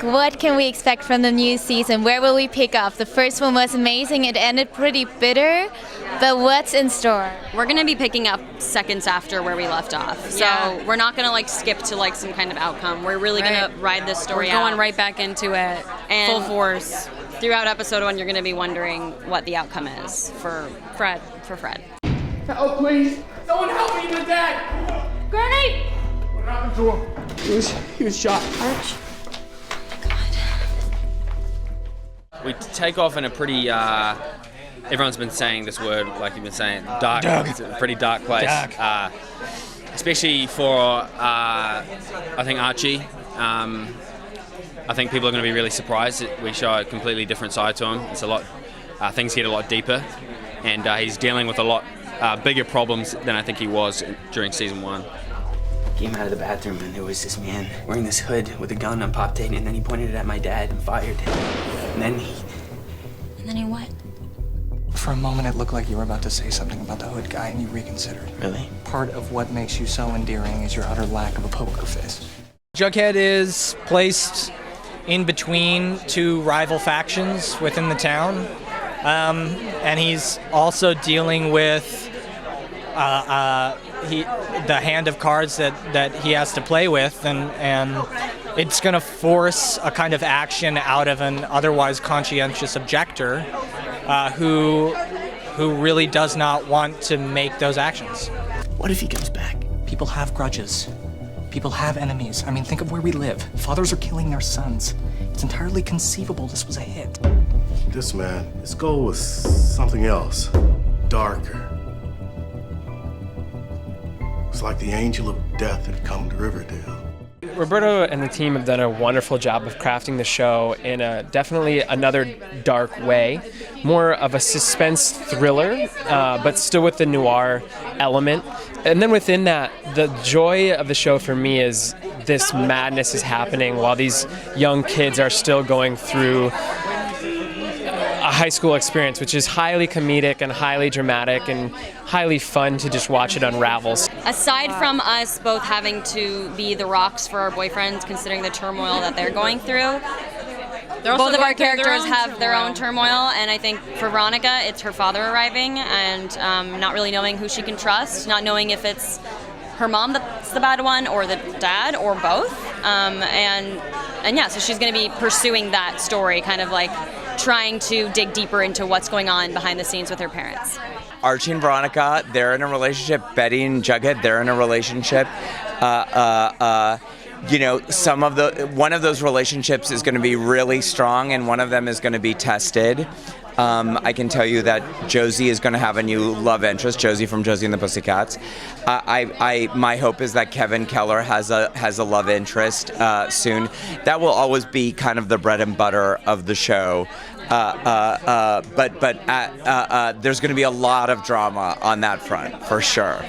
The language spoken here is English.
What can we expect from the new season? Where will we pick up? The first one was amazing. It ended pretty bitter, but what's in store? We're going to be picking up seconds after where we left off. So we're not going to skip to some kind of outcome. We're really going to ride this story out. We're going right back into it, and full force. Throughout episode 1, you're going to be wondering what the outcome is for Fred. Oh, please. Someone help me, my dad. Gurney! What happened to him? He was shot. Arch. We take off in a pretty, everyone's been saying this word, like you've been saying, dark. It's a pretty dark place. Dark. Especially for, I think, Archie. I think people are going to be really surprised that we show a completely different side to him. It's a lot, things get a lot deeper, and he's dealing with a lot bigger problems than I think he was during season 1. Came out of the bathroom and there was this man wearing this hood with a gun on pop tape, and then he pointed it at my dad and fired. And then he what? For a moment, it looked like you were about to say something about the hood guy, and you reconsidered. Really? Part of what makes you so endearing is your utter lack of a poker face. Jughead is placed in between two rival factions within the town, and he's also dealing with the hand of cards that he has to play with, and it's going to force a kind of action out of an otherwise conscientious objector who really does not want to make those actions. What if he comes back? People have grudges. People have enemies. I mean, think of where we live. Fathers are killing their sons. It's entirely conceivable this was a hit. This man, his goal was something else, darker. It's like the angel of death had come to Riverdale. Roberto and the team have done a wonderful job of crafting the show in definitely another dark way. More of a suspense thriller, but still with the noir element. And then within that, the joy of the show for me is this madness is happening while these young kids are still going through a high school experience, which is highly comedic and highly dramatic and highly fun to just watch it unravel. Aside from us both having to be the rocks for our boyfriends, considering the turmoil that they're going through, both of our characters have their own turmoil, and I think for Veronica, it's her father arriving and not really knowing who she can trust, not knowing if it's her mom that's the bad one or the dad or both. So she's going to be pursuing that story, kind of trying to dig deeper into what's going on behind the scenes with her parents. Archie and Veronica, they're in a relationship. Betty and Jughead, they're in a relationship. One of those relationships is going to be really strong, and one of them is going to be tested. I can tell you that Josie is going to have a new love interest, Josie from Josie and the Pussycats. My hope is that Kevin Keller has a love interest soon. That will always be kind of the bread and butter of the show. But there's going to be a lot of drama on that front, for sure.